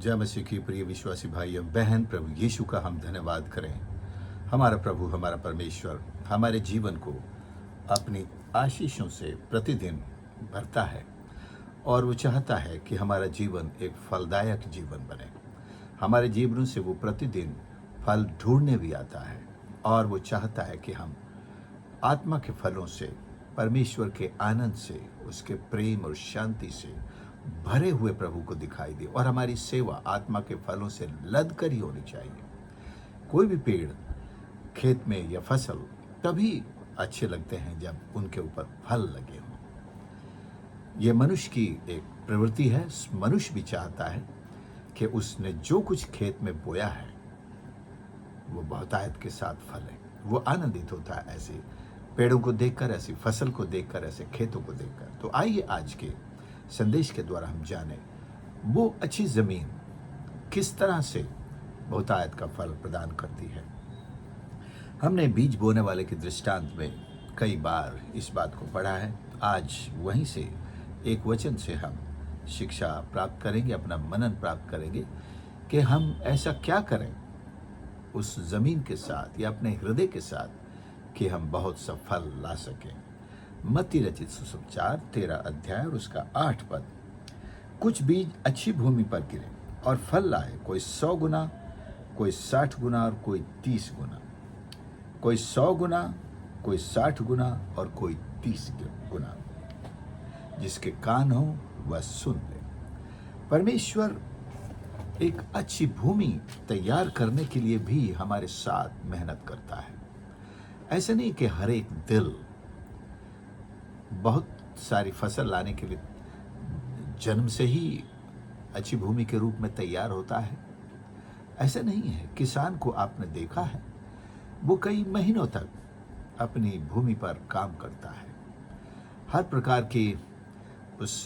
जय मसीह की प्रिय विश्वासी भाई एवं बहन, प्रभु यीशु का हम धन्यवाद करें। हमारा प्रभु, हमारा परमेश्वर हमारे जीवन को अपनी आशीषों से प्रतिदिन भरता है और वो चाहता है कि हमारा जीवन एक फलदायक जीवन बने। हमारे जीवनों से वो प्रतिदिन फल ढूंढने भी आता है और वो चाहता है कि हम आत्मा के फलों से, परमेश्वर के आनंद से, उसके प्रेम और शांति से भरे हुए प्रभु को दिखाई दे। और हमारी सेवा आत्मा के फलों से लद कर ही होनी चाहिए। कोई भी पेड़, खेत में या फसल तभी अच्छे लगते हैं जब उनके ऊपर फल लगे हों। ये मनुष्य की एक प्रवृत्ति है। मनुष्य भी चाहता है कि उसने जो कुछ खेत में बोया है वो बहुतायत के साथ फले। वो आनंदित होता है ऐसे पेड़ों को देखकर, ऐसी फसल को देखकर, ऐसे खेतों को देखकर। तो आइए आज के संदेश के द्वारा हम जाने वो अच्छी जमीन किस तरह से बहुतायत का फल प्रदान करती है। हमने बीज बोने वाले के दृष्टांत में कई बार इस बात को पढ़ा है। आज वहीं से एक वचन से हम शिक्षा प्राप्त करेंगे, अपना मनन प्राप्त करेंगे कि हम ऐसा क्या करें उस जमीन के साथ या अपने हृदय के साथ कि हम बहुत सा फल ला सकें। मत्ती रचित सुसमाचार 13 अध्याय और उसका 8 पद। कुछ बीज अच्छी भूमि पर गिरे और फल लाए, कोई 100 गुना, कोई 60 गुना और कोई 30 गुना। कोई 100 गुना, कोई 60 गुना और कोई 30 गुना। जिसके कान हो वह सुन ले। परमेश्वर एक अच्छी भूमि तैयार करने के लिए भी हमारे साथ मेहनत करता है। ऐसा नहीं कि हर एक दिल बहुत सारी फसल लाने के लिए जन्म से ही अच्छी भूमि के रूप में तैयार होता है। ऐसा नहीं है। किसान को आपने देखा है, वो कई महीनों तक अपनी भूमि पर काम करता है। हर प्रकार के उस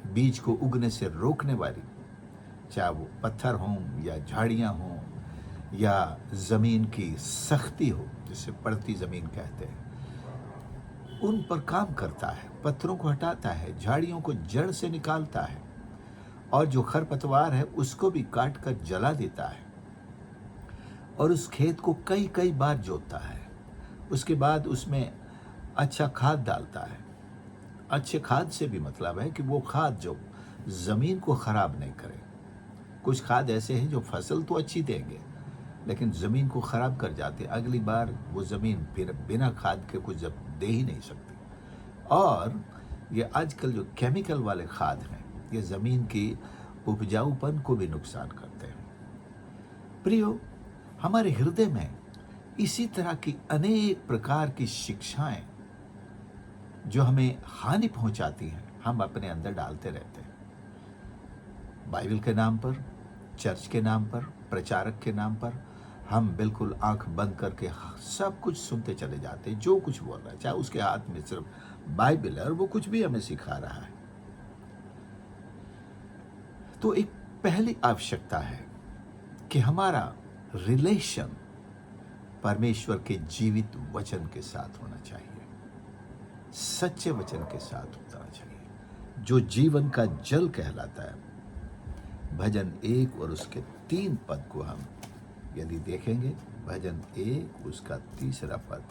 बीज को उगने से रोकने वाली, चाहे वो पत्थर हों या झाड़ियाँ हों या ज़मीन की सख्ती हो, जिसे पड़ती ज़मीन कहते हैं, उन पर काम करता है। पत्थरों को हटाता है, झाड़ियों को जड़ से निकालता है और जो खरपतवार है उसको भी काट कर जला देता है और उस खेत को कई कई बार जोतता है। उसके बाद उसमें अच्छा खाद डालता है। अच्छे खाद से भी मतलब है कि वो खाद जो ज़मीन को ख़राब नहीं करे। कुछ खाद ऐसे हैं जो फसल तो अच्छी देंगे लेकिन ज़मीन को ख़राब कर जाते। अगली बार वो ज़मीन फिर बिना खाद के कुछ जब दे ही नहीं सकती। और ये आजकल जो केमिकल वाले खाद हैं, ये ज़मीन की उपजाऊपन को भी नुकसान करते हैं। प्रियो, हमारे हृदय में इसी तरह की अनेक प्रकार की शिक्षाएं जो हमें हानि पहुंचाती हैं, हम अपने अंदर डालते रहते हैं। बाइबल के नाम पर, चर्च के नाम पर, प्रचारक के नाम पर हम बिल्कुल आंख बंद करके सब कुछ सुनते चले जाते हैं। जो कुछ बोल रहा है, चाहे उसके हाथ में सिर्फ बाइबल है और वो कुछ भी हमें सिखा रहा है। तो एक पहली आवश्यकता है कि हमारा रिलेशन परमेश्वर के जीवित वचन के साथ होना चाहिए, सच्चे वचन के साथ होना चाहिए, जो जीवन का जल कहलाता है। भजन 1 और उसके 3 पद को हम यदि देखेंगे, भजन 1 उसका 3 पद।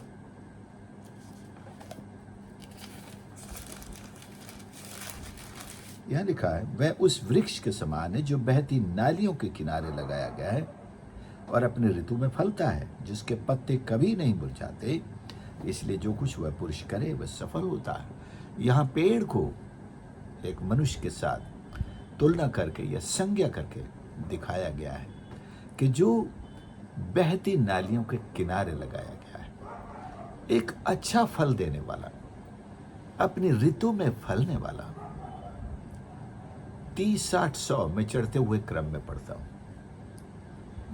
यह लिखा है, वह उस वृक्ष के समान है जो बहती नालियों के किनारे लगाया गया है और अपने ऋतु में फलता है, जिसके पत्ते कभी नहीं मुरझाते। इसलिए जो कुछ वह पुरुष करे वह सफल होता है। यहाँ पेड़ को एक मनुष्य के साथ तुलना करके या संज्ञा करके दिखाया गया है कि जो बहती नालियों के किनारे लगाया गया है, एक अच्छा फल देने वाला, अपनी ऋतु में फलने वाला। 30, 60, 100 में चढ़ते हुए क्रम में पढ़ता हूं,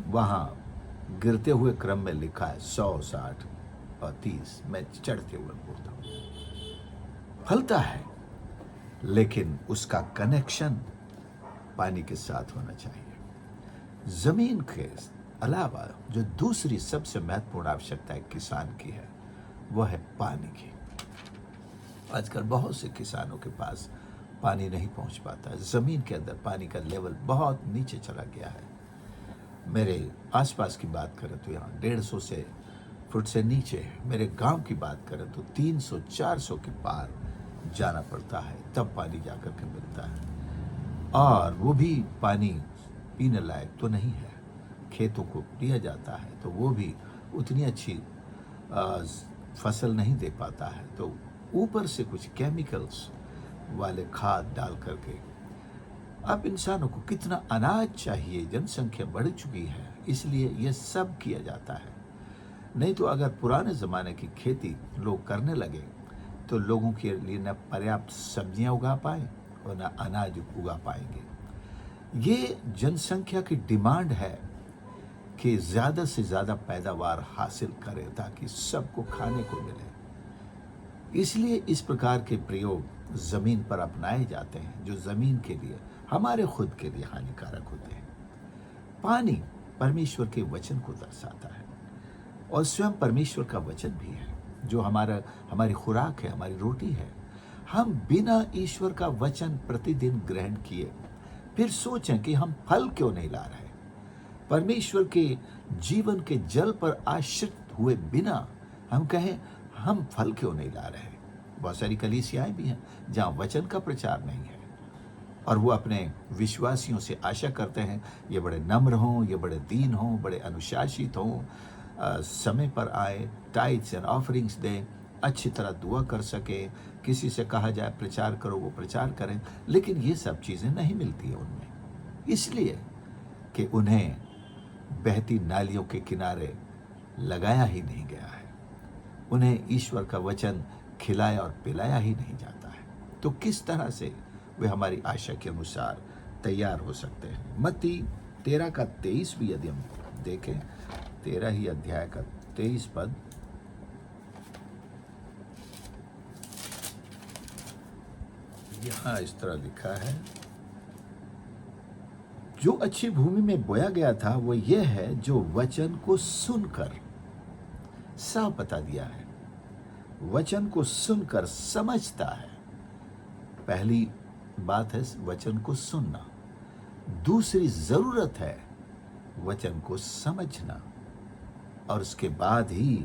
वहां गिरते हुए क्रम में लिखा है 100, 60 और 30 में चढ़ते हुए बोलता हूं। फलता है लेकिन उसका कनेक्शन पानी के साथ होना चाहिए। जमीन के अलावा जो दूसरी सबसे महत्वपूर्ण आवश्यकता है किसान की है, वह है पानी की। आजकल बहुत से किसानों के पास पानी नहीं पहुंच पाता। ज़मीन के अंदर पानी का लेवल बहुत नीचे चला गया है। मेरे आसपास की बात करें तो यहाँ 150 से फुट से नीचे है। मेरे गांव की बात करें तो 300-400 के पार जाना पड़ता है, तब पानी जाकर के मिलता है। और वो भी पानी पीने लायक तो नहीं है। खेतों को दिया जाता है तो वो भी उतनी अच्छी आ, फसल नहीं दे पाता है। तो ऊपर से कुछ केमिकल्स वाले खाद डाल करके अब इंसानों को कितना अनाज चाहिए, जनसंख्या बढ़ चुकी है, इसलिए यह सब किया जाता है। नहीं तो अगर पुराने ज़माने की खेती लोग करने लगे तो लोगों के लिए न पर्याप्त सब्जियां उगा पाए और न अनाज उगा पाएंगे। ये जनसंख्या की डिमांड है कि ज़्यादा से ज़्यादा पैदावार हासिल करें ताकि सबको खाने को मिले। इसलिए इस प्रकार के प्रयोग ज़मीन पर अपनाए जाते हैं जो ज़मीन के लिए, हमारे खुद के लिए हानिकारक होते हैं। पानी परमेश्वर के वचन को दर्शाता है और स्वयं परमेश्वर का वचन भी है जो हमारी खुराक है, हमारी रोटी है। हम बिना ईश्वर का वचन प्रतिदिन ग्रहण किए फिर सोचें कि हम फल क्यों नहीं ला रहे। परमेश्वर के जीवन के जल पर आश्रित हुए बिना हम कहें हम फल क्यों नहीं ला रहे। बहुत सारी कलीसियाएं भी हैं जहां वचन का प्रचार नहीं है और वो अपने विश्वासियों से आशा करते हैं ये बड़े नम्र हों, ये बड़े दीन हों, बड़े अनुशासित हों, समय पर आए, टाइट्स एंड ऑफरिंग्स दें, अच्छी तरह दुआ कर सके, किसी से कहा जाए प्रचार करो वो प्रचार करें। लेकिन ये सब चीज़ें नहीं मिलती हैं उनमें, इसलिए कि उन्हें बहती नालियों के किनारे लगाया ही नहीं गया है। उन्हें ईश्वर का वचन खिलाया और पिलाया ही नहीं जाता है। तो किस तरह से वे हमारी आशा के अनुसार तैयार हो सकते हैं। मत्ती 13 का 23 भी यदि हम देखें, 13 ही अध्याय का 23 पद, यहाँ इस तरह लिखा है, जो अच्छी भूमि में बोया गया था वो ये है जो वचन को सुनकर, साफ बता दिया है, वचन को सुनकर समझता है। पहली बात है वचन को सुनना, दूसरी जरूरत है वचन को समझना और उसके बाद ही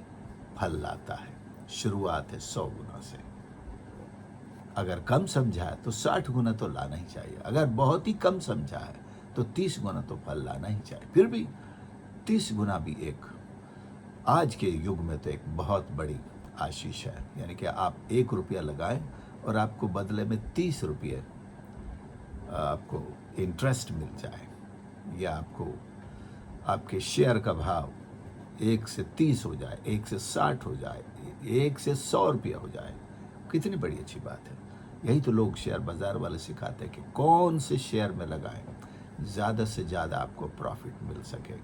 फल लाता है। शुरुआत है 100 गुना से। अगर कम समझा है तो 60 गुना तो लाना ही चाहिए। अगर बहुत ही कम समझा है तो 30 गुना तो फल लाना ही चाहिए। फिर भी 30 गुना भी एक आज के युग में तो एक बहुत बड़ी आशीष है। यानी कि आप 1 रुपया लगाएं और आपको बदले में 30 रुपये आपको इंटरेस्ट मिल जाए, या आपको आपके शेयर का भाव 1 से 30 हो जाए, 1 से 60 हो जाए, 1 से 100 रुपया हो जाए, कितनी बड़ी अच्छी बात है। यही तो लोग शेयर बाजार वाले सिखाते हैं कि कौन से शेयर में लगाएं, ज़्यादा से ज़्यादा आपको प्रॉफिट मिल सके।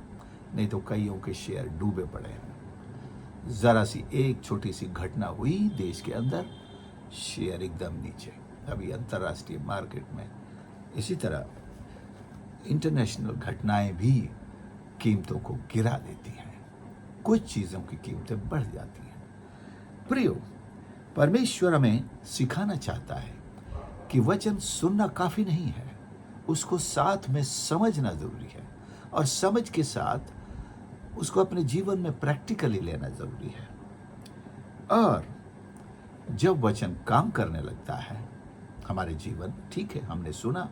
नहीं तो कईयों के शेयर डूबे पड़े हैं। ज़रा सी एक छोटी सी घटना हुई देश के अंदर, शेयर एकदम नीचे। अभी अंतर्राष्ट्रीय मार्केट में इसी तरह इंटरनेशनल घटनाएं भी कीमतों को गिरा देती हैं। कुछ चीज़ों की कीमतें बढ़ जाती हैं। प्रियो, परमेश्वर हमें सिखाना चाहता है कि वचन सुनना काफ़ी नहीं है, उसको साथ में समझना ज़रूरी है और समझ के साथ उसको अपने जीवन में प्रैक्टिकली लेना ज़रूरी है। और जब वचन काम करने लगता है हमारे जीवन, ठीक है, हमने सुना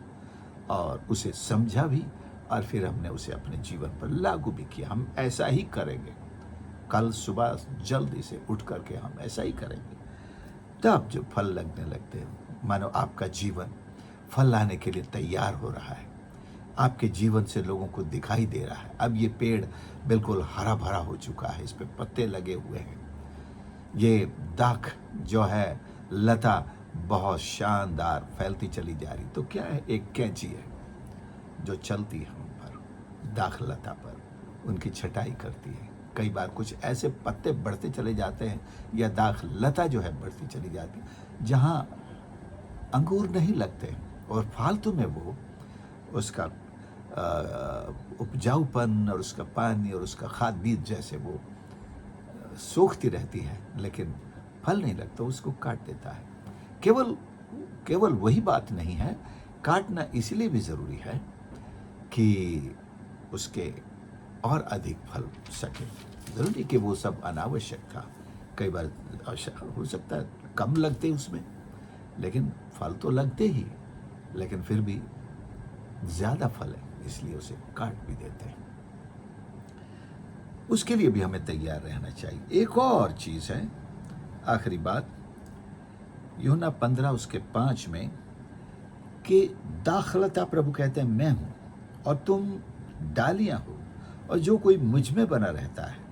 और उसे समझा भी और फिर हमने उसे अपने जीवन पर लागू भी किया, हम ऐसा ही करेंगे, कल सुबह जल्दी से उठ करके हम ऐसा ही करेंगे, तब जो फल लगने लगते हैं, मानो आपका जीवन फल लाने के लिए तैयार हो रहा है, आपके जीवन से लोगों को दिखाई दे रहा है। अब ये पेड़ बिल्कुल हरा भरा हो चुका है, इस पे पत्ते लगे हुए हैं, ये दाख जो है, लता बहुत शानदार फैलती चली जा रही। तो क्या है, एक कैंची है जो चलती है उन पर, दाख लता पर, उनकी छटाई करती है। कई बार कुछ ऐसे पत्ते बढ़ते चले जाते हैं या दाख लता जो है बढ़ती चली जाती है जहाँ अंगूर नहीं लगते और फालतू में वो उसका उपजाऊपन और उसका पानी और उसका खाद बीज जैसे वो सूखती रहती है, लेकिन फल नहीं लगता, उसको काट देता है। केवल केवल वही बात नहीं है, काटना इसलिए भी ज़रूरी है कि उसके और अधिक फल सके। ज़रूरी कि वो सब अनावश्यक था, कई बार हो सकता है कम लगते उसमें, लेकिन फल तो लगते ही, लेकिन फिर भी ज़्यादा फल है इसलिए उसे काट भी देते हैं। उसके लिए भी हमें तैयार रहना चाहिए। एक और चीज़ है, आखिरी बात, यूहन्ना 15 उसके 5 में, कि दाखलता प्रभु कहते हैं मैं हूँ और तुम डालियाँ हो, और जो कोई मुझ में बना रहता है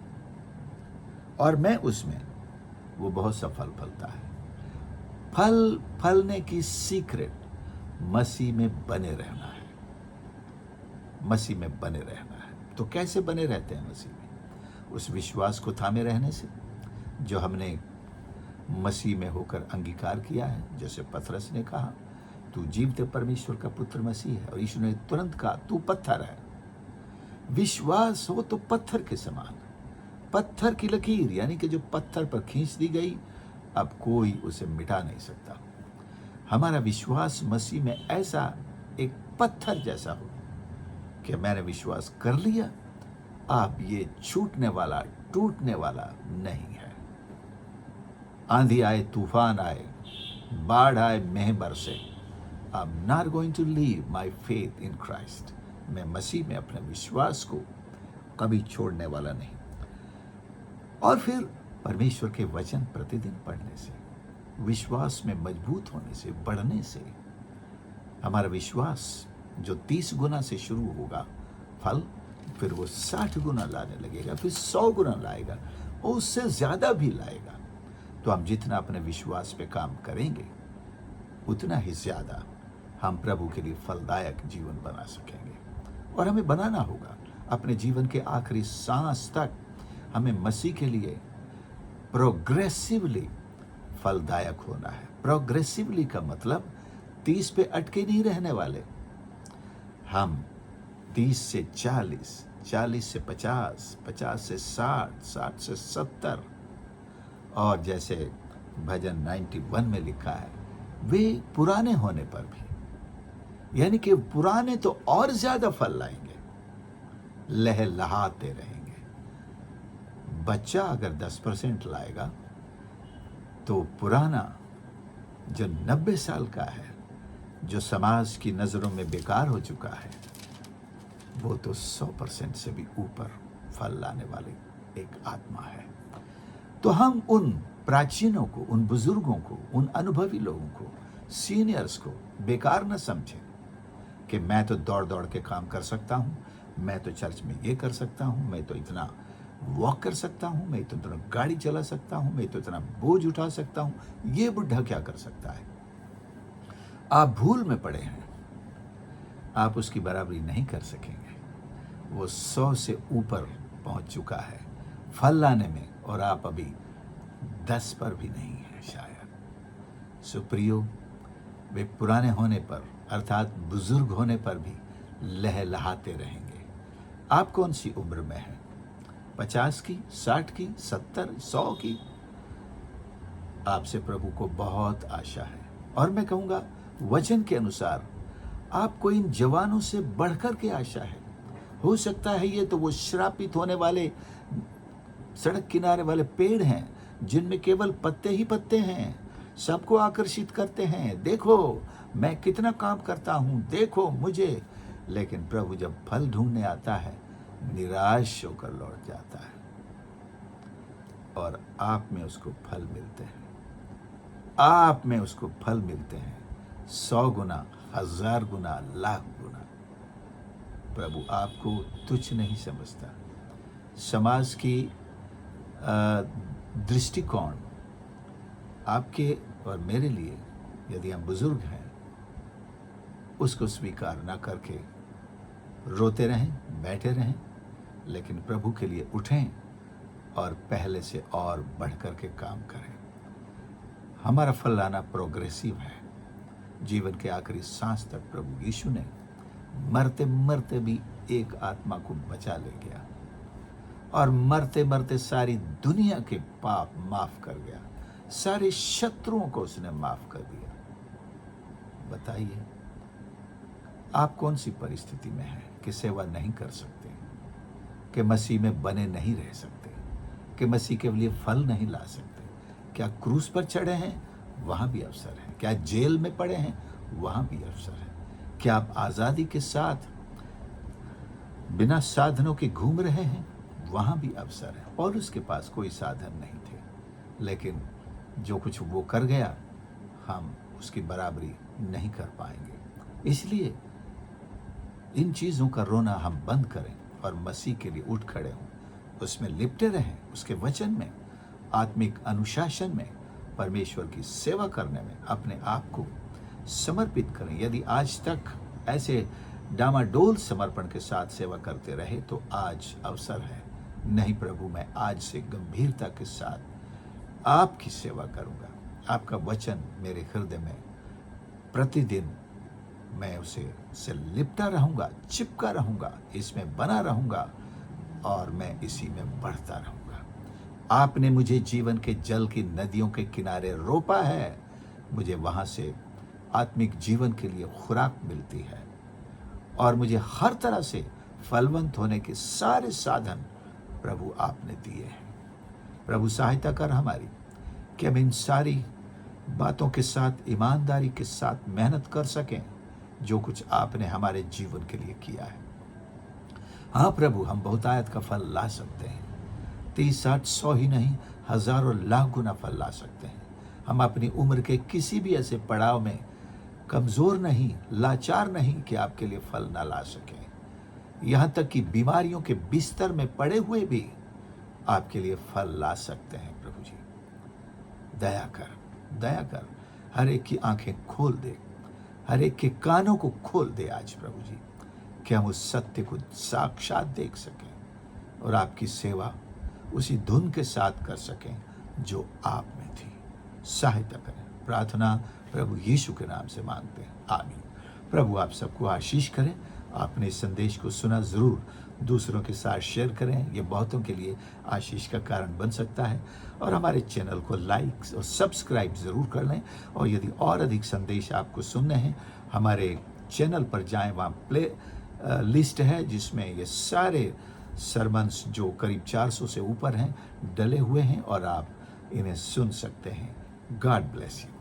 और मैं उसमें, वो बहुत सा फल फलता है। फल फलने की सीक्रेट मसीह में बने रहना है, मसीह में बने रहना है। तो कैसे बने रहते हैं मसीह में? उस विश्वास को थामे रहने से जो हमने मसीह में होकर अंगीकार किया है। जैसे पतरस ने कहा, तू जीवते परमेश्वर का पुत्र मसीह है, और यीशु ने तुरंत कहा, तू पत्थर है। विश्वास हो तो पत्थर के समान, पत्थर की लकीर, यानी कि जो पत्थर पर खींच दी गई, अब कोई उसे मिटा नहीं सकता। हमारा विश्वास मसीह में ऐसा एक पत्थर जैसा हो कि मैंने विश्वास कर लिया, अब ये छूटने वाला, टूटने वाला नहीं है। आंधी आए, तूफान आए, बाढ़ आए, मेह बरसे, I am not going to leave my faith in Christ. मैं मसीह में अपने विश्वास को कभी छोड़ने वाला नहीं। और फिर परमेश्वर के वचन प्रतिदिन पढ़ने से, विश्वास में मजबूत होने से, बढ़ने से, हमारा विश्वास जो 30 गुना से शुरू होगा फल, फिर वो 60 गुना लाने लगेगा, फिर 100 गुना लाएगा, और उससे ज़्यादा भी लाएगा। तो हम जितना अपने विश्वास पे काम करेंगे, उतना ही ज़्यादा हम प्रभु के लिए फलदायक जीवन बना सकेंगे। और हमें बनाना होगा अपने जीवन के आखिरी सांस तक, हमें मसीह के लिए प्रोग्रेसिवली फलदायक होना है। प्रोग्रेसिवली का मतलब 30 पे अटके नहीं रहने वाले। हम 30 से 40, 40 से 50, 50 से 60, 60 से 70, और जैसे भजन 91 में लिखा है, वे पुराने होने पर भी, यानी कि पुराने तो और ज्यादा फल लाएंगे, लहलहाते रहेंगे। बच्चा अगर 10% लाएगा, तो पुराना जो 90 साल का है, जो समाज की नजरों में बेकार हो चुका है, वो तो 100% से भी ऊपर फल लाने वाले एक आत्मा है। तो हम उन प्राचीनों को, उन बुजुर्गों को, उन अनुभवी लोगों को, सीनियर्स को बेकार न समझें कि मैं तो दौड़ दौड़ के काम कर सकता हूँ, मैं तो चर्च में ये कर सकता हूँ, मैं तो इतना वॉक कर सकता हूँ, मैं तो इतना गाड़ी चला सकता हूँ, मैं तो इतना बोझ उठा सकता हूँ, ये बुढ़ा क्या कर सकता है? आप भूल में पड़े हैं, आप उसकी बराबरी नहीं कर सकेंगे। वो 100 से ऊपर पहुंच चुका है फल लाने में, और आप अभी 10 पर भी नहीं है शायद। सुप्रियो, वे पुराने होने पर, अर्थात बुजुर्ग होने पर भी लहलहाते रहेंगे। आप कौन सी उम्र में हैं? 50 की, 60 की, 70, 100 की? आपसे प्रभु को बहुत आशा है। और मैं कहूँगा, वचन के अनुसार आपको इन जवानों से बढ़कर के आशा है। हो सकता है ये तो वो श्रापित होने वाले सड़क किनारे वाले पेड़ हैं, जिनमें केवल पत्ते ही पत्ते हैं, सबको आकर्षित करते हैं, देखो मैं कितना काम करता हूँ, देखो मुझे। लेकिन प्रभु जब फल ढूंढने आता है, निराश होकर लौट जाता है, और आप में उसको फल मिलते हैं, आप में उसको फल मिलते हैं 100 गुना, 1000 गुना, लाख गुना। प्रभु आपको तुच्छ नहीं समझता। समाज की दृष्टिकोण आपके और मेरे लिए, यदि हम बुजुर्ग हैं, उसको स्वीकार ना करके रोते रहें, बैठे रहें, लेकिन प्रभु के लिए उठें और पहले से और बढ़ कर के काम करें। हमारा फल लाना प्रोग्रेसिव है। जीवन के आखिरी सांस तक प्रभु यीशु ने मरते मरते भी एक आत्मा को बचा ले गया, और मरते मरते सारी दुनिया के पाप माफ कर गया, सारे शत्रुओं को उसने माफ कर दिया। बताइए, आप कौन सी परिस्थिति में हैं कि सेवा नहीं कर सकते, कि मसीह में बने नहीं रह सकते, कि मसीह के लिए फल नहीं ला सकते? क्या क्रूस पर चढ़े हैं? वहाँ भी अवसर है। क्या जेल में पड़े हैं? वहाँ भी अवसर है। क्या आप आज़ादी के साथ बिना साधनों के घूम रहे हैं? वहाँ भी अवसर है। और उसके पास कोई साधन नहीं थे, लेकिन जो कुछ वो कर गया, हम उसकी बराबरी नहीं कर पाएंगे। इसलिए इन चीज़ों का रोना हम बंद करें और मसीह के लिए उठ खड़े हों, उसमें लिपटे रहें, उसके वचन में, आत्मिक अनुशासन में, परमेश्वर की सेवा करने में अपने आप को समर्पित करें। यदि आज तक ऐसे डामाडोल समर्पण के साथ सेवा करते रहे तो आज अवसर है। नहीं प्रभु, मैं आज से गंभीरता के साथ आपकी सेवा करूंगा। आपका वचन मेरे हृदय में प्रतिदिन मैं उसे से लिपटा रहूंगा, चिपका रहूंगा, इसमें बना रहूंगा और मैं इसी में बढ़ता रहूंगा। आपने मुझे जीवन के जल की नदियों के किनारे रोपा है। मुझे वहां से आत्मिक जीवन के लिए खुराक मिलती है और मुझे हर तरह से फलवंत होने के सारे साधन प्रभु आपने दिए हैं। प्रभु सहायता कर हमारी कि हम इन सारी बातों के साथ ईमानदारी के साथ मेहनत कर सकें जो कुछ आपने हमारे जीवन के लिए किया है। हाँ प्रभु, हम बहुतायत का फल ला सकते हैं। 30, 60, 100 ही नहीं, हजारों लाख गुना फल ला सकते हैं। हम अपनी उम्र के किसी भी ऐसे पड़ाव में कमज़ोर नहीं, लाचार नहीं कि आपके लिए फल ना ला सकें। यहाँ तक कि बीमारियों के बिस्तर में पड़े हुए भी आपके लिए फल ला सकते हैं। प्रभु जी, दया कर, दया कर, हर एक की आंखें खोल दे, हर एक के कानों को खोल दे आज प्रभु जी, कि हम उस सत्य को साक्षात देख सकें और आपकी सेवा उसी धुन के साथ कर सकें जो आप में थी। सहायता करें। प्रार्थना प्रभु यीशु के नाम से मांगते हैं, आमीन। प्रभु आप सबको आशीष करें। आपने इस संदेश को सुना, ज़रूर दूसरों के साथ शेयर करें। ये बहुतों के लिए आशीष का कारण बन सकता है। और हमारे चैनल को लाइक और सब्सक्राइब ज़रूर कर लें। और यदि और अधिक संदेश आपको सुनने हैं, हमारे चैनल पर जाएं, वहाँ प्ले लिस्ट है जिसमें ये सारे सरमन्स जो करीब 400 से ऊपर हैं डले हुए हैं और आप इन्हें सुन सकते हैं। God bless you.